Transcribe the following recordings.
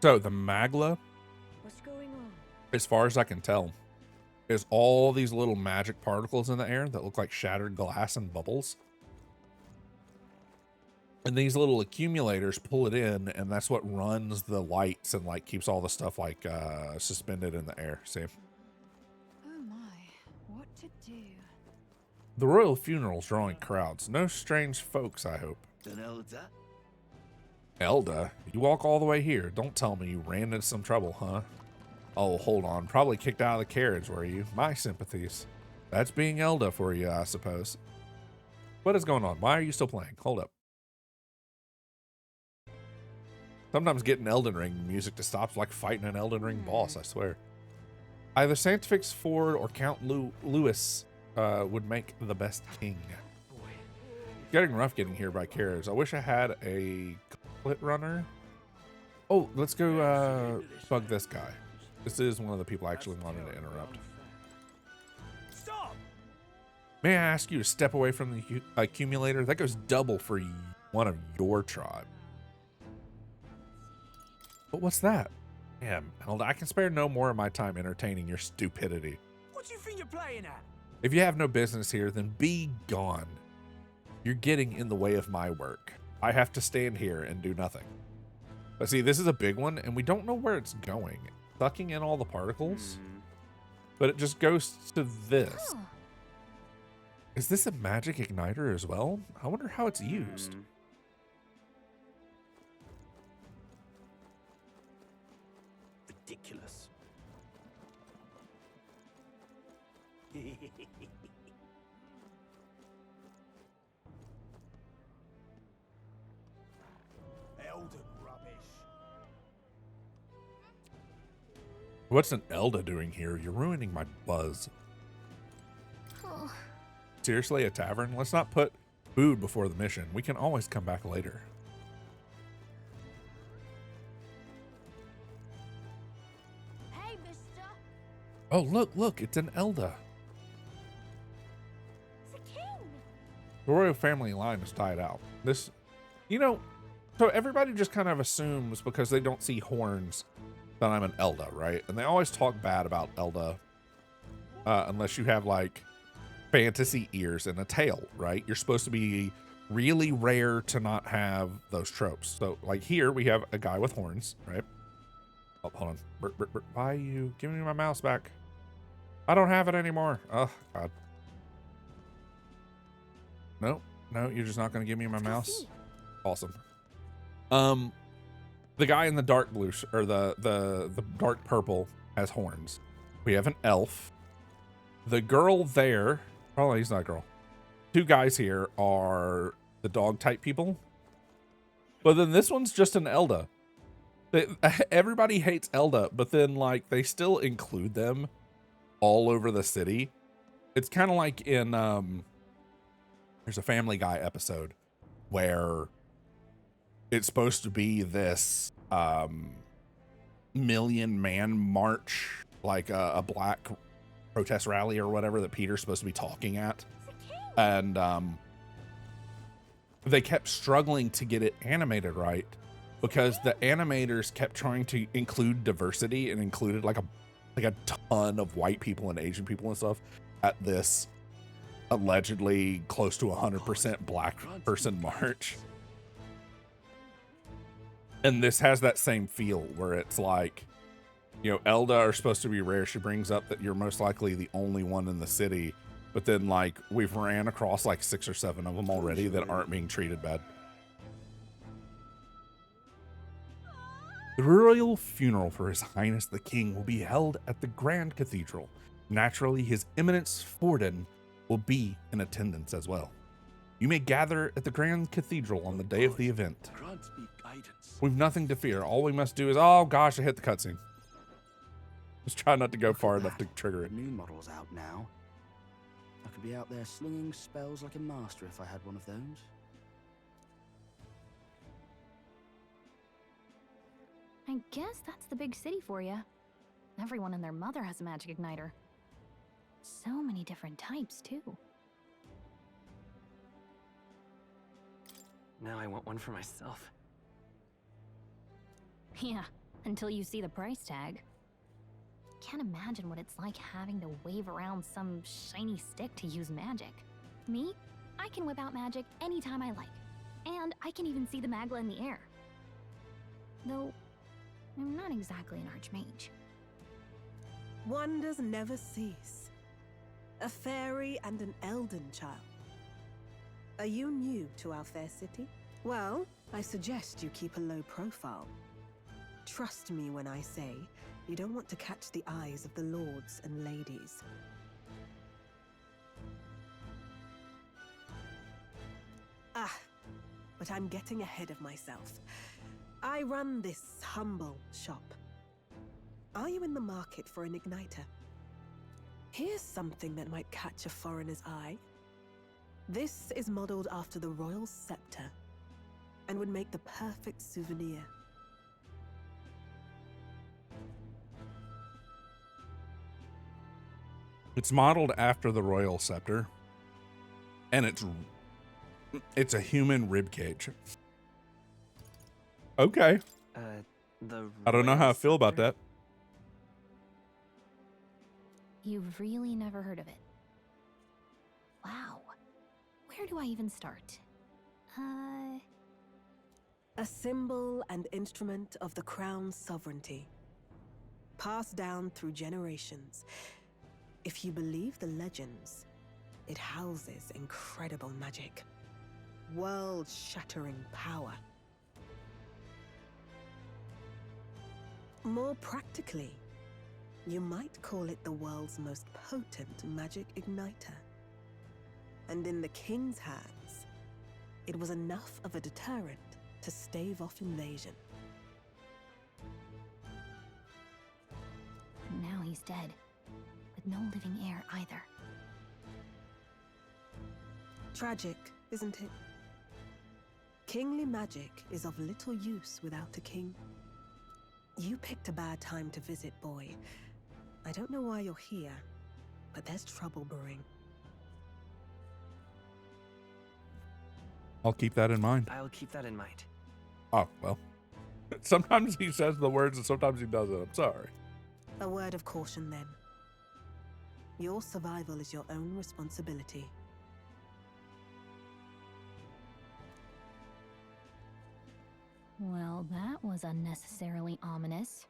So the magla, What's going on? as far as I can tell, is all these little magic particles in the air that look like shattered glass and bubbles. And these little accumulators pull it in, and that's what runs the lights and like keeps all the stuff like suspended in the air. See? Oh my, what to do? The royal funeral's drawing crowds. No strange folks, I hope. An elder? Elda? You walk all the way here. Don't tell me you ran into some trouble, huh? Oh, hold on. Probably kicked out of the carriage, were you? My sympathies. That's being Elda for you, I suppose. What is going on? Why are you still playing? Hold up. Sometimes getting Elden Ring music to stop's like fighting an Elden Ring boss, I swear. Either Sanctifix Ford or Count Lewis would make the best king. Getting rough getting here by carriage. I wish I had a split runner. Oh, let's go bug this guy. This is one of the people I actually wanted to interrupt. Stop! May I ask you to step away from the accumulator? That goes double for one of your tribe. But what's that? Damn, Elda, I can spare no more of my time entertaining your stupidity. What do you think you're playing at? If you have no business here, then be gone. You're getting in the way of my work. I have to stand here and do nothing. But see, this is a big one, and we don't know where it's going. Sucking in all the particles, but it just goes to this. Oh, Is this a magic igniter as well? I wonder how it's used. Ridiculous. Elden rubbish. What's an Elda doing here? You're ruining my buzz. oh. Seriously, a tavern? Let's not put food before the mission. We can always come back later. Hey, mister. Oh, look, it's an Elda. It's a king. The royal family line is died out. This, you know, so everybody just kind of assumes because they don't see horns that I'm an Elda, right? And they always talk bad about Elda unless you have like fantasy ears and a tail, right? You're supposed to be really rare to not have those tropes. So like here we have a guy with horns, right? Oh, hold on. Bert, why are you giving me my mouse back? I don't have it anymore. Oh, God. No, you're just not going to give me my mouse. Awesome. The guy in the dark blue or the dark purple has horns. We have an elf. The girl there, oh, he's not a girl. Two guys here are the dog type people. But then this one's just an Elda. Everybody hates Elda, but then like they still include them all over the city. It's kind of like in there's a Family Guy episode where it's supposed to be this million man march, like a black protest rally or whatever that Peter's supposed to be talking at. And they kept struggling to get it animated right because the animators kept trying to include diversity and included like a ton of white people and Asian people and stuff at this allegedly close to 100% black person march. And this has that same feel where it's like, you know, Elda are supposed to be rare. She brings up that you're most likely the only one in the city. But then, like, we've ran across like 6 or 7 of them already that aren't being treated bad. The royal funeral for His Highness the King will be held at the Grand Cathedral. Naturally, His Eminence Forden will be in attendance as well. You may gather at the Grand Cathedral on the day of the event. Grant me guidance. We've nothing to fear. All we must do is, oh gosh, I hit the cutscene. Just try not to go far enough to trigger it. The new model's out now. I could be out there slinging spells like a master if I had one of those. I guess that's the big city for you. Everyone and their mother has a magic igniter. So many different types, too. Now I want one for myself. Yeah, Until you see the price tag. Can't imagine what it's like having to wave around some shiny stick to use magic. Me? I can whip out magic anytime I like. And I can even see the magla in the air. Though, I'm not exactly an archmage. Wonders never cease. A fairy and an elden child. Are you new to our fair city? Well, I suggest you keep a low profile. Trust me when I say you don't want to catch the eyes of the lords and ladies. But I'm getting ahead of myself. I run this humble shop. Are you in the market for an igniter? Here's something that might catch a foreigner's eye. This is modeled after the royal scepter and would make the perfect souvenir. It's modeled after the royal scepter, and it's a human rib cage. Okay. I don't know how I feel about that. You've really never heard of it? Wow. Where do I even start? A symbol and instrument of the crown's sovereignty, passed down through generations. If you believe the legends, it houses incredible magic, world-shattering power. More practically, you might call it the world's most potent magic igniter. And in the king's hands, it was enough of a deterrent to stave off invasion. Now he's dead, with no living heir either. Tragic, isn't it? Kingly magic is of little use without a king. You picked a bad time to visit, boy. I don't know why you're here, but there's trouble brewing. I'll keep that in mind. I'll keep that in mind. Oh, well. Sometimes he says the words and sometimes he doesn't. I'm sorry. A word of caution, then. Your survival is your own responsibility. Well, that was unnecessarily ominous.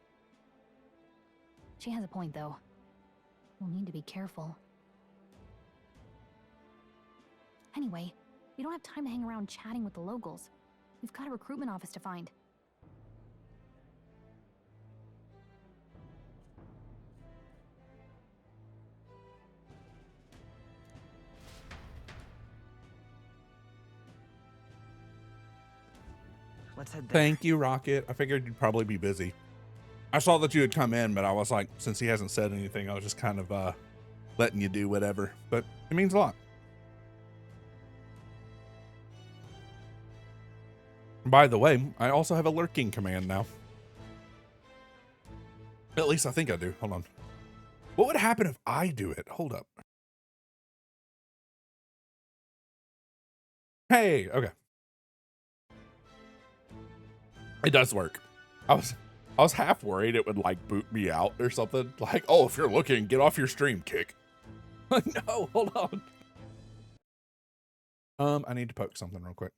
She has a point, though. We'll need to be careful. Anyway, we don't have time to hang around chatting with the locals. We've got a recruitment office to find. Let's head there. Thank you, Rocket. I figured you'd probably be busy. I saw that you had come in, but I was like, since he hasn't said anything, I was just kind of letting you do whatever. But it means a lot. By the way, I also have a lurking command now. At least I think I do. Hold on. What would happen if I do it? Hold up. Hey, okay. It does work. I was half worried it would like boot me out or something. Like, oh, if you're looking, get off your stream, kick. No, hold on. I need to poke something real quick.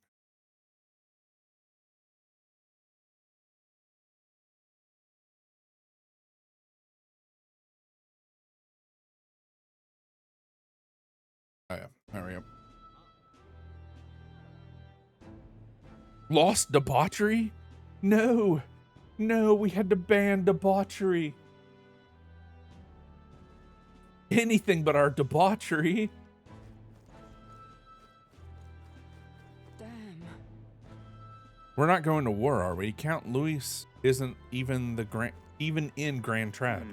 Oh yeah, there we go. Lost debauchery? No, no, we had to ban debauchery. Anything but our debauchery. Damn. We're not going to war, are we? Count Louis isn't even in Grand Trad.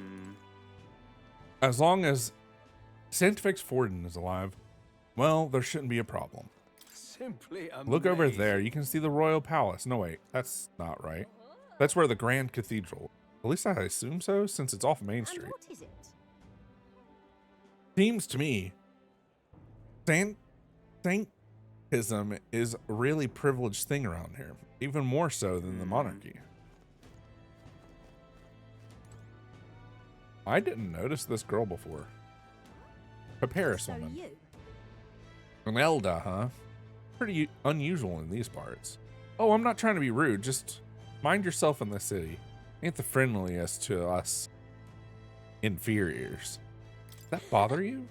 As long as Santafix Forden is alive, well, there shouldn't be a problem. Simply amazing. Look over there. You can see the Royal Palace. No, wait. That's not right. That's where the Grand Cathedral. At least I assume so, since it's off Main Street. And what is it? Seems to me, Sanctism is a really privileged thing around here. Even more so than the monarchy. I didn't notice this girl before. Papyrus So woman. you? An Elda, huh? Pretty unusual in these parts. Oh, I'm not trying to be rude. Just mind yourself in this city. Ain't the friendliest to us inferiors. Does that bother you?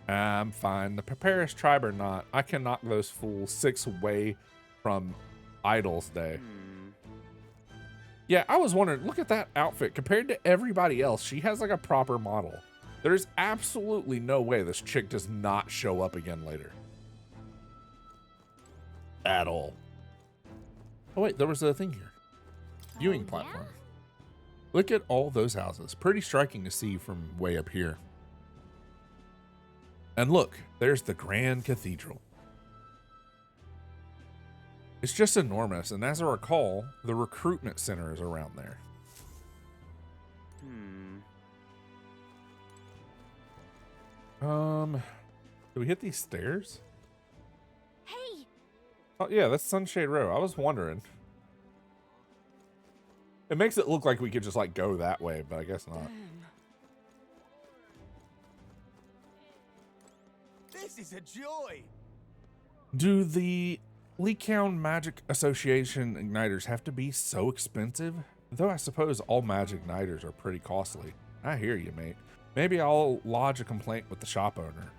I'm fine. The Papyrus tribe or not, I can knock those fools 6 away from Idol's Day. Yeah, I was wondering, look at that outfit. Compared to everybody else, she has like a proper model. There's absolutely no way this chick does not show up again later. At all. Oh wait, there was a thing here. Viewing yeah? platform. Look at all those houses. Pretty striking to see from way up here. And look, there's the Grand Cathedral. It's just enormous, and as I recall, the recruitment center is around there. Do we hit these stairs? Hey! Oh yeah, that's Sunshade Row. I was wondering. It makes it look like we could just like go that way, but I guess not. This is a joy. Do the Leakown Magic Association igniters have to be so expensive? Though I suppose all magic igniters are pretty costly. I hear you, mate. Maybe I'll lodge a complaint with the shop owner.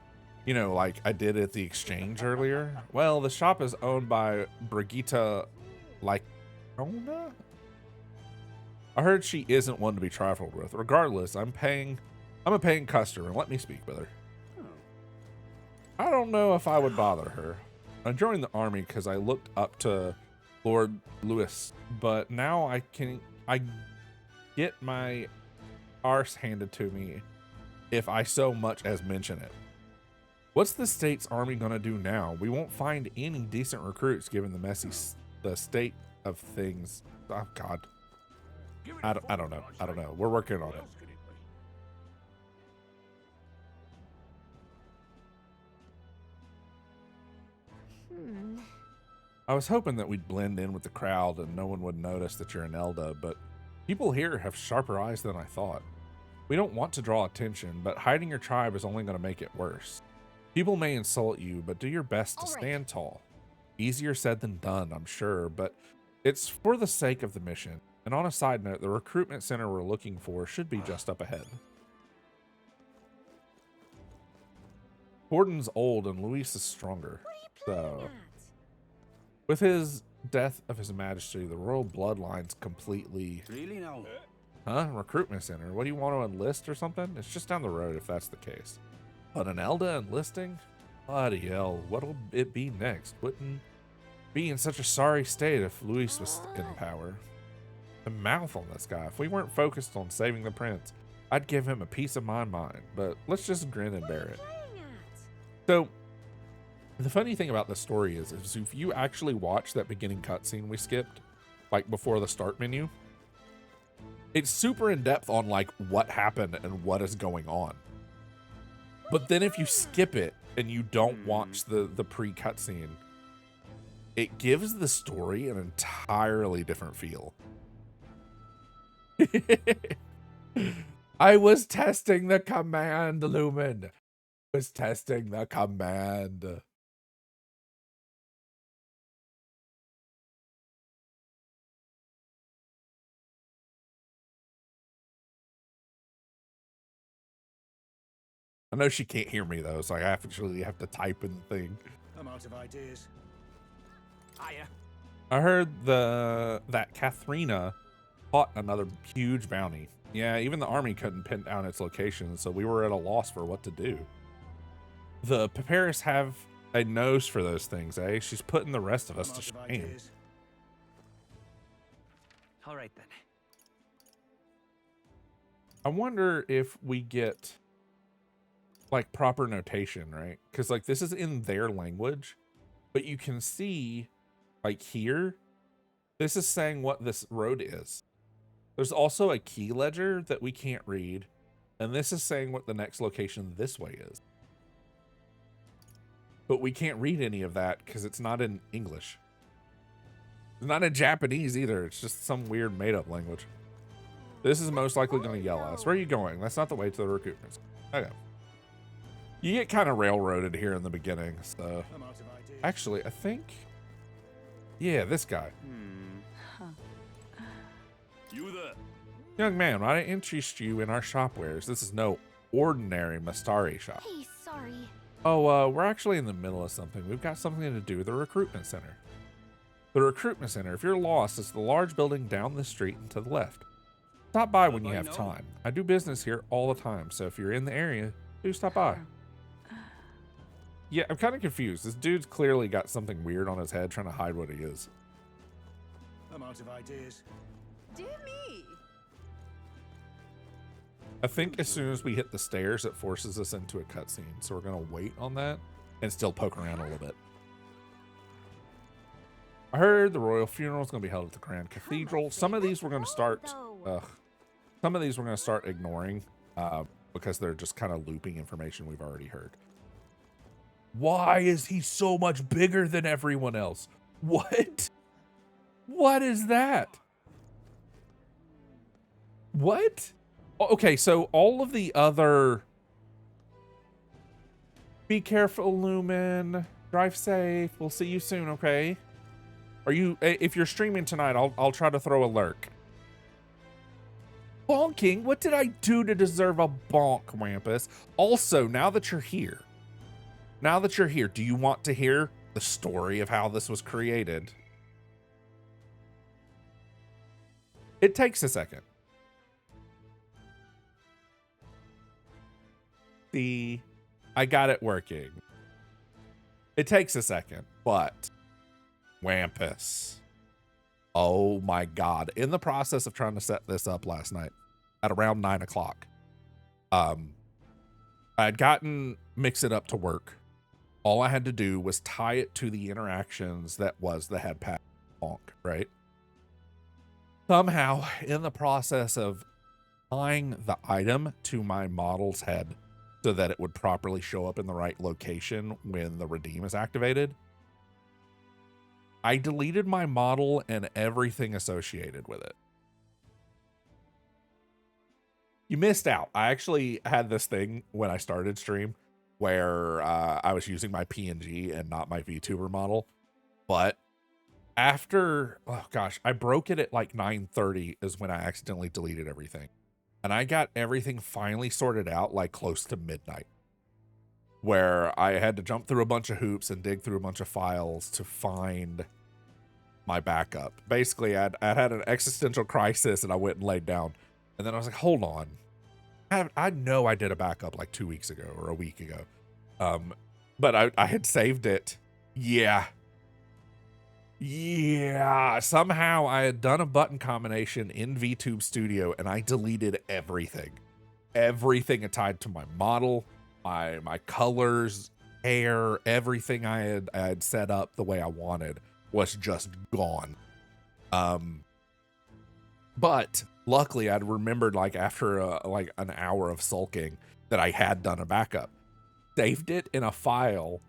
You know, like I did at the exchange earlier. Well, the shop is owned by Brigitte Lycona. I heard she isn't one to be trifled with. Regardless, I'm a paying customer. Let me speak with her. I don't know if I would bother her. I joined the army because I looked up to Lord Lewis, but now I get my arse handed to me if I so much as mention it. What's the state's army gonna do now? We won't find any decent recruits given the state of things. Oh God, I don't know. We're working on it. I was hoping that we'd blend in with the crowd and no one would notice that you're an Elda, but people here have sharper eyes than I thought. We don't want to draw attention, but hiding your tribe is only going to make it worse. People may insult you, but do your best to stand tall. Easier said than done, I'm sure, but it's for the sake of the mission. And on a side note, the recruitment center we're looking for should be just up ahead. Gordon's old and Luis is stronger, so... With his death of his majesty, the royal bloodline's completely... Really now? Huh? Recruitment center? What do you want to enlist or something? It's just down the road if that's the case. But an Elda enlisting? Bloody hell, what'll it be next? Wouldn't be in such a sorry state if Luis was in power. The mouth on this guy. If we weren't focused on saving the prince, I'd give him a piece of my mind. But let's just grin and bear it. So... the funny thing about this story is if you actually watch that beginning cutscene we skipped, like before the start menu, it's super in depth on like what happened and what is going on. But then if you skip it and you don't watch the pre-cutscene, it gives the story an entirely different feel. I was testing the command, Lumen. I was testing the command. I know she can't hear me though, so I actually have to type in the thing. I'm out of ideas. Hiya. I heard that Katharina caught another huge bounty. Yeah, even the army couldn't pin down its location, so we were at a loss for what to do. The Papyrus have a nose for those things, eh? She's putting the rest of us to shame. All right then. I wonder if we get like proper notation, right? Because like this is in their language, but you can see like here, this is saying what this road is. There's also a key ledger that we can't read, and this is saying what the next location this way is. But we can't read any of that because it's not in English. It's not in Japanese either. It's just some weird made-up language. This is most likely going to yell at us. Where are you going? That's not the way to the recruitment. Okay. You get kind of railroaded here in the beginning, so. I'm out of ideas. Actually, I think. Yeah, this guy. You there? Young man, I interest you in our shop wares. This is no ordinary Mastari shop. Hey, sorry. Oh, we're actually in the middle of something. We've got something to do with the recruitment center. The recruitment center, if you're lost, is the large building down the street and to the left. Stop by when you have time. I do business here all the time, so if you're in the area, do stop by. Yeah, I'm kind of confused. This dude's clearly got something weird on his head trying to hide what he is. I'm out of ideas. Dear me. I think as soon as we hit the stairs, it forces us into a cutscene. So we're going to wait on that and still poke around a little bit. I heard the royal funeral is going to be held at the Grand Cathedral. Some of these we're going to start, some of these we're going to start ignoring because they're just kind of looping information we've already heard. Why is he so much bigger than everyone else? What? What is that? What? Okay, so all of the other... Be careful, Lumen. Drive safe. We'll see you soon, okay? Are you... If you're streaming tonight, I'll try to throw a lurk. Bonking? What did I do to deserve a bonk, Wampus? Also, now that you're here, do you want to hear the story of how this was created? It takes a second. See, I got it working. It takes a second, but Wampus. Oh my God. In the process of trying to set this up last night at around 9 o'clock, I had gotten Mix It Up to work. All I had to do was tie it to the interactions that was the head pat bonk, right? Somehow, in the process of tying the item to my model's head so that it would properly show up in the right location when the redeem is activated, I deleted my model and everything associated with it. You missed out. I actually had this thing when I started stream where I was using my PNG and not my VTuber model. But after, oh gosh, I broke it at like 9:30 is when I accidentally deleted everything. And I got everything finally sorted out like close to midnight, where I had to jump through a bunch of hoops and dig through a bunch of files to find my backup. Basically, I'd had an existential crisis and I went and laid down. And then I was like, hold on. I know I did a backup like 2 weeks ago or a week ago. But I had saved it. Yeah. Somehow I had done a button combination in Vtube Studio and I deleted everything. Everything tied to my model, my colors, hair, everything I had set up the way I wanted was just gone. But luckily I'd remembered like after like an hour of sulking that I had done a backup. Saved it in a file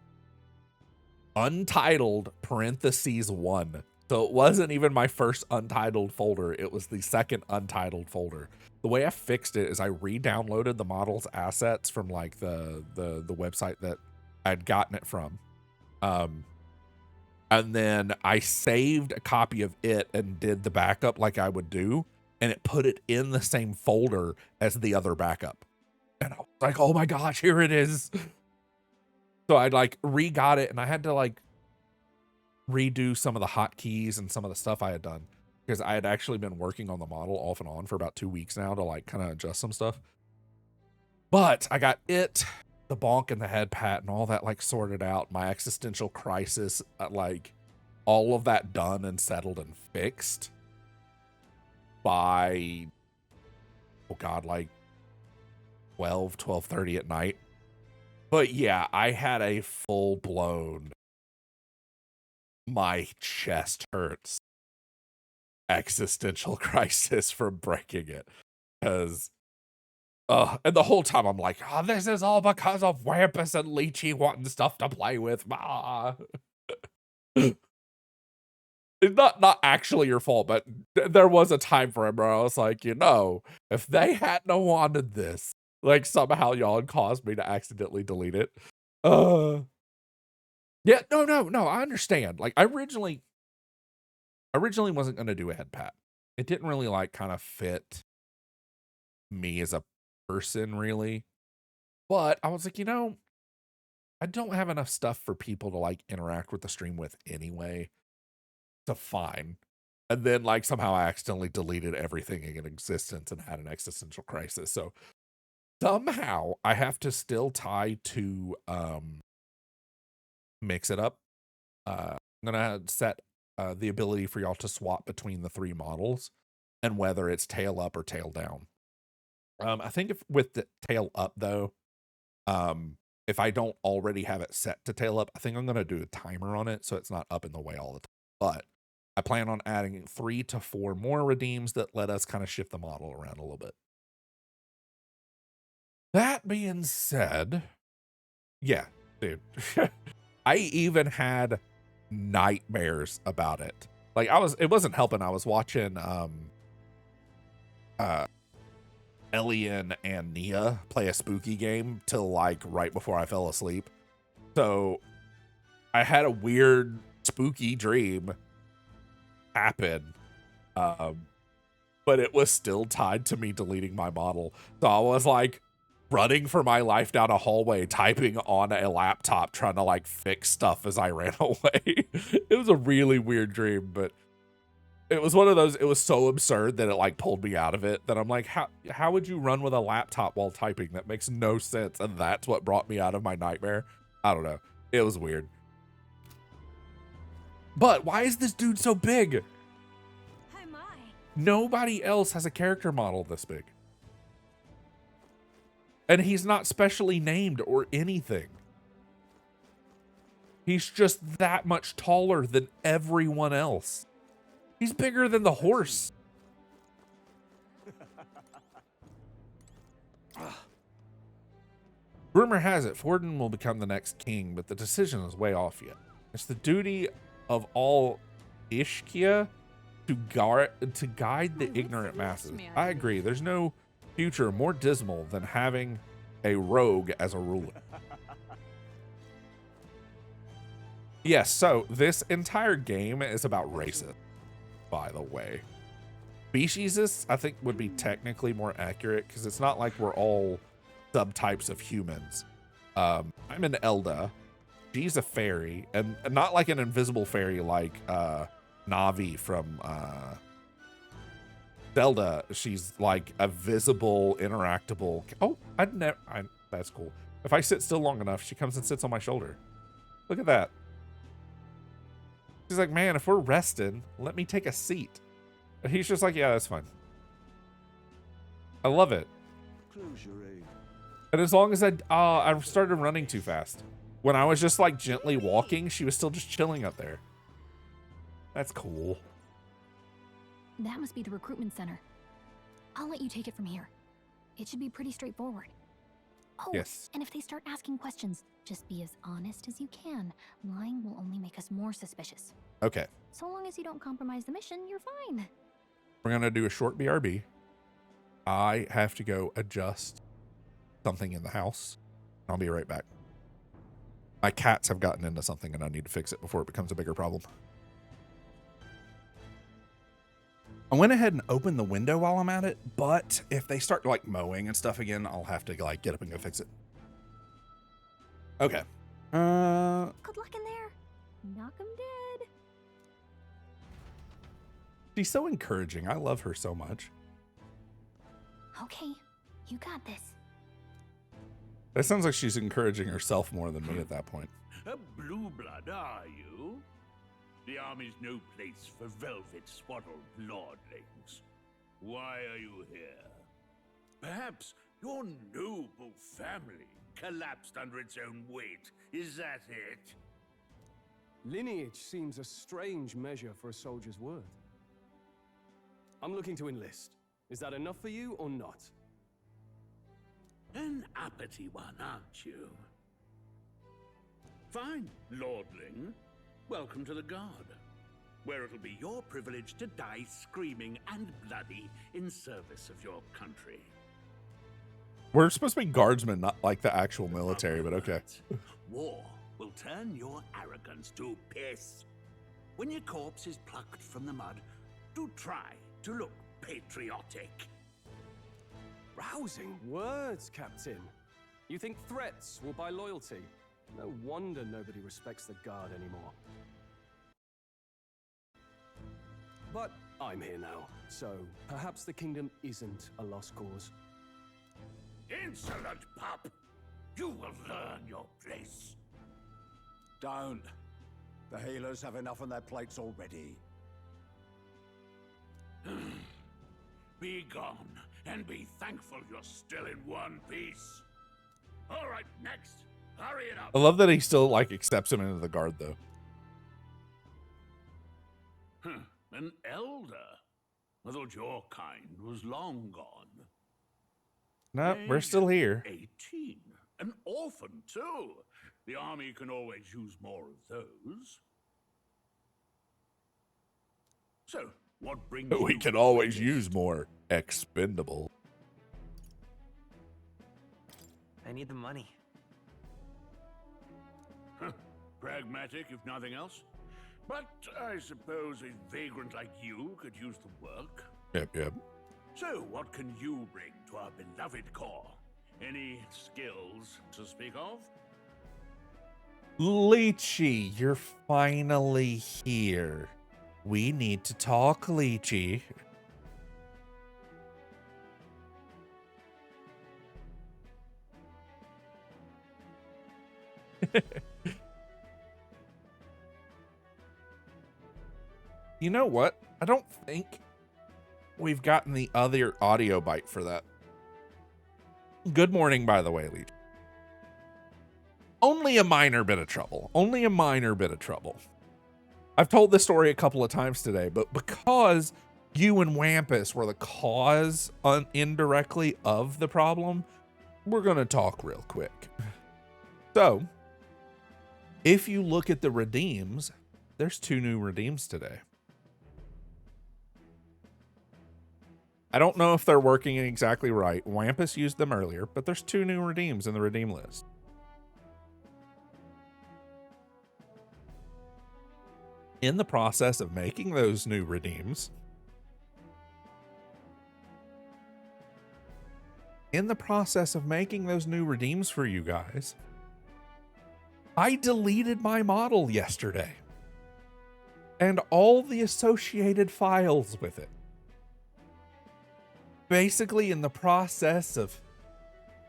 untitled (1). So it wasn't even my first untitled folder. It was the second untitled folder. The way I fixed it is I re-downloaded the model's assets from like the website that I'd gotten it from. And then I saved a copy of it and did the backup like I would do. And it put it in the same folder as the other backup. And I was like, oh my gosh, here it is. So I'd like re-got it and I had to like redo some of the hotkeys and some of the stuff I had done because I had actually been working on the model off and on for about 2 weeks now to like kind of adjust some stuff. But I got it, the bonk and the head pat and all that like sorted out, my existential crisis, like all of that done and settled and fixed by, oh God, like 12:30 at night. But yeah, I had a full blown, my chest hurts existential crisis from breaking it. Because, and the whole time I'm like, oh, this is all because of Wampus and Lychee wanting stuff to play with. Ah. It's not actually your fault, but there was a time frame where I was like, if they hadn't wanted this, like somehow y'all had caused me to accidentally delete it. Yeah, no, I understand. Like I originally wasn't gonna do a head pat. It didn't really like kind of fit me as a person really. But I was like, I don't have enough stuff for people to like interact with the stream with anyway. So fine. And then like somehow I accidentally deleted everything in existence and had an existential crisis. So somehow I have to still tie to mix it up. I'm gonna set the ability for y'all to swap between the 3 models and whether it's tail up or tail down. I think if with the tail up though, if I don't already have it set to tail up, I think I'm gonna do a timer on it so it's not up in the way all the time. But I plan on adding 3 to 4 more redeems that let us kind of shift the model around a little bit. That being said, yeah, dude, I even had nightmares about it. Like it wasn't helping. I was watching Elian and Nia play a spooky game till like right before I fell asleep. So I had a weird spooky dream happen. But it was still tied to me deleting my model. So I was like running for my life down a hallway, typing on a laptop, trying to like fix stuff as I ran away. It was a really weird dream, but it was one of those, it was so absurd that it like pulled me out of it that I'm like, how would you run with a laptop while typing? That makes no sense. And that's what brought me out of my nightmare. I don't know. It was weird. But why is this dude so big? Oh my. Nobody else has a character model this big. And he's not specially named or anything. He's just that much taller than everyone else. He's bigger than the horse. Rumor has it Forden will become the next king, but the decision is way off yet. It's the duty of all Ishkia to guide the ignorant masses. I agree. There's no future more dismal than having a rogue as a ruler. Yes, so this entire game is about racism, by the way. Speciesists, I think, would be technically more accurate because it's not like we're all subtypes of humans. I'm an Elda. She's a fairy, and not like an invisible fairy like Navi from Zelda. She's like a visible, interactable. Oh, that's cool. If I sit still long enough, she comes and sits on my shoulder. Look at that. She's like, man, if we're resting, let me take a seat. And he's just like, yeah, that's fine. I love it. Close your eyes. And as long as I started running too fast. When I was just like gently walking, she was still just chilling up there. That's cool. That must be the recruitment center. I'll let you take it from here. It should be pretty straightforward. Oh, Yes. and if they start asking questions, just be as honest as you can. Lying will only make us more suspicious. Okay. So long as you don't compromise the mission, you're fine. We're going to do a short BRB. I have to go adjust something in the house. I'll be right back. My cats have gotten into something and I need to fix it before it becomes a bigger problem. I went ahead and opened the window while I'm at it, but if they start like mowing and stuff again, I'll have to like get up and go fix it. Okay. Good luck in there. Knock 'em dead. She's so encouraging. I love her so much. Okay, you got this. That sounds like she's encouraging herself more than me at that point. A blue blood, are you? The army's no place for velvet-swaddled lordlings. Why are you here? Perhaps your noble family collapsed under its own weight. Is that it? Lineage seems a strange measure for a soldier's worth. I'm looking to enlist. Is that enough for you or not? An uppity one, aren't you? Fine, lordling. Welcome to the guard. where it'll be your privilege to die screaming and bloody in service of your country. We're supposed to be guardsmen, not like the actual military, but okay. War will turn your arrogance to piss. When your corpse is plucked from the mud, do try to look patriotic. Rousing words, Captain. You think threats will buy loyalty? No wonder nobody respects the Guard anymore. But I'm here now, so perhaps the kingdom isn't a lost cause. Insolent pup! You will learn your place. Don't. The healers have enough on their plates already. Be gone, and be thankful you're still in one piece. All right, next. Hurry it up. I love that he still like accepts him into the guard though. An elder? I thought your kind was long gone. No, we're still here. 18. An orphan, too. The army can always use more of those. So, what brings We you can to always this? use more. Expendable. I need the money. Pragmatic, if nothing else. But I suppose a vagrant like you could use the work. Yep. So, what can you bring to our beloved corps? Any skills to speak of? Lychee, you're finally here. We need to talk, Lychee. You know what? I don't think we've gotten the other audio bite for that. Good morning, by the way, Leech. Only a minor bit of trouble. Only a minor bit of trouble. I've told this story a couple of times today, but because you and Wampus were the cause indirectly of the problem, we're going to talk real quick. So, if you look at the redeems, there's 2 new redeems today. I don't know if they're working exactly right. Wampus used them earlier, but there's 2 new redeems in the redeem list. In the process of making those new redeems, for you guys, I deleted my model yesterday and all the associated files with it. Basically, in the process of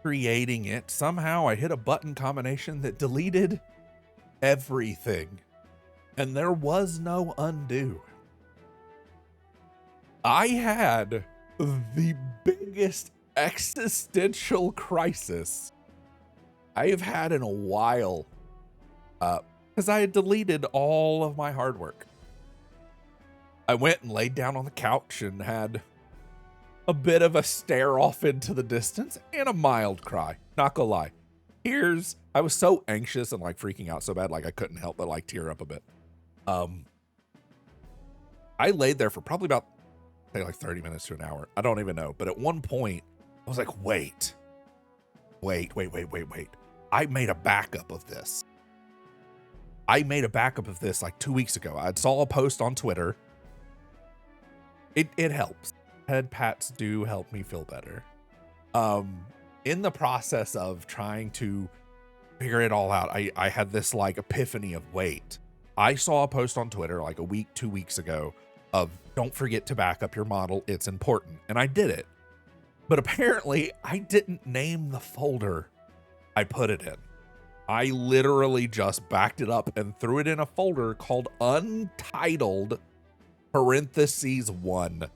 creating it, somehow I hit a button combination that deleted everything, and there was no undo. I had the biggest existential crisis I have had in a while, because I had deleted all of my hard work. I went and laid down on the couch and had a bit of a stare off into the distance and a mild cry. Not gonna lie. I was so anxious and like freaking out so bad, like I couldn't help but like tear up a bit. I laid there for probably about, say, like 30 minutes to an hour. I don't even know. But at one point I was like, wait. I made a backup of this. Like 2 weeks ago. I saw a post on Twitter. It helps. Head pats do help me feel better. In the process of trying to figure it all out, I had this like epiphany of wait. I saw a post on Twitter like 2 weeks ago of don't forget to back up your model. It's important. And I did it. But apparently I didn't name the folder I put it in. I literally just backed it up and threw it in a folder called Untitled (1).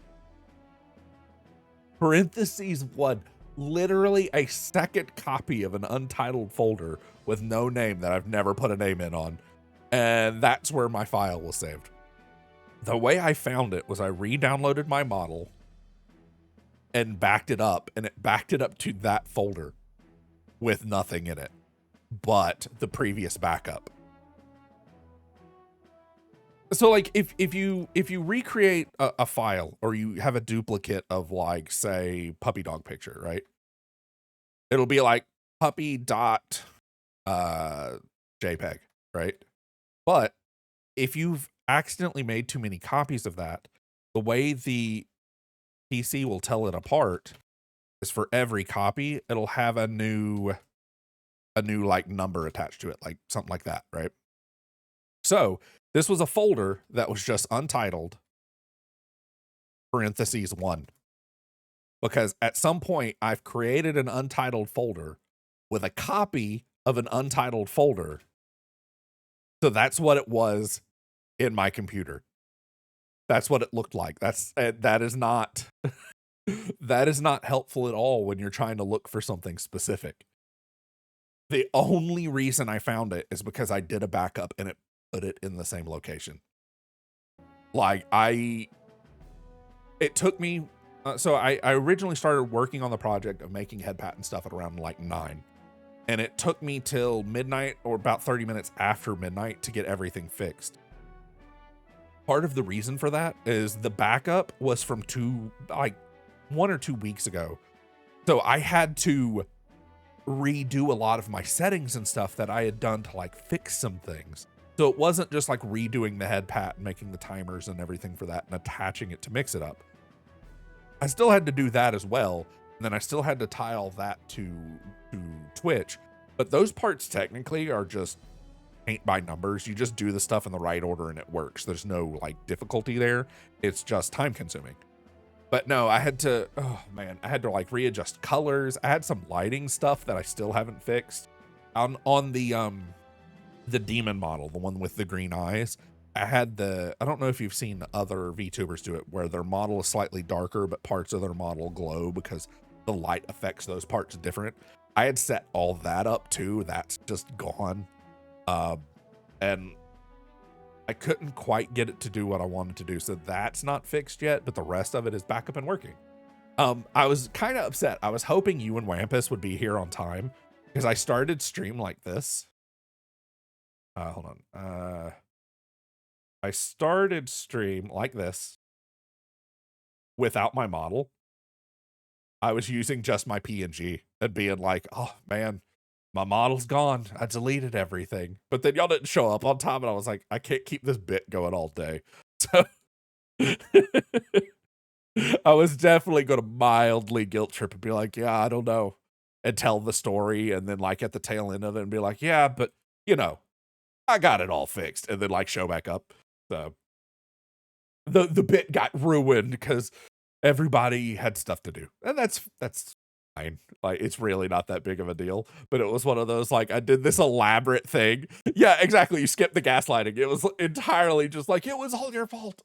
(1). Literally a second copy of an untitled folder with no name that I've never put a name in on. And that's where my file was saved. The way I found it was I re-downloaded my model and backed it up, and it backed it up to that folder with nothing in it but the previous backup. So like if you recreate a file, or you have a duplicate of, like, say, puppy dog picture, right? It'll be like puppy dot JPEG, right? But if you've accidentally made too many copies of that, the way the PC will tell it apart is for every copy, it'll have a new like number attached to it, like something like that, right? So this was a folder that was just untitled parentheses 1, because at some point I've created an untitled folder with a copy of an untitled folder. So that's what it was in my computer. That's what it looked like. That is not that is not helpful at all when you're trying to look for something specific. The only reason I found it is because I did a backup and it put it in the same location. Like it took me, so I originally started working on the project of making head pat and stuff at around like 9. And it took me till midnight, or about 30 minutes after midnight, to get everything fixed. Part of the reason for that is the backup was from 1 or 2 weeks ago. So I had to redo a lot of my settings and stuff that I had done to like fix some things. So it wasn't just like redoing the head pat and making the timers and everything for that and attaching it to mix it up. I still had to do that as well. And then I still had to tie all that to Twitch. But those parts technically are just paint by numbers. You just do the stuff in the right order and it works. There's no like difficulty there. It's just time consuming. But no, I had to, oh man, I had to like readjust colors. I had some lighting stuff that I still haven't fixed. On the demon model, the one with the green eyes, I don't know if you've seen other VTubers do it, where their model is slightly darker, but parts of their model glow because the light affects those parts different. I had set all that up too. That's just gone. And I couldn't quite get it to do what I wanted to do. So that's not fixed yet, but the rest of it is back up and working. I was kind of upset. I was hoping you and Wampus would be here on time, because I started stream like this. Hold on. I started stream like this without my model. I was using just my PNG and being like, oh man, my model's gone. I deleted everything. But then y'all didn't show up on time, and I was like, I can't keep this bit going all day. So I was definitely going to mildly guilt trip and be like, yeah, I don't know, and tell the story. And then like at the tail end of it and be like, yeah, but you know, I got it all fixed, and then like show back up. So the bit got ruined because everybody had stuff to do, and that's fine. Like, it's really not that big of a deal, but it was one of those, like, I did this elaborate thing. Yeah, exactly. You skipped the gaslighting. It was entirely just like, it was all your fault.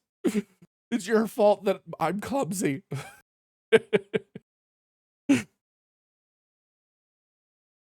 It's your fault that I'm clumsy.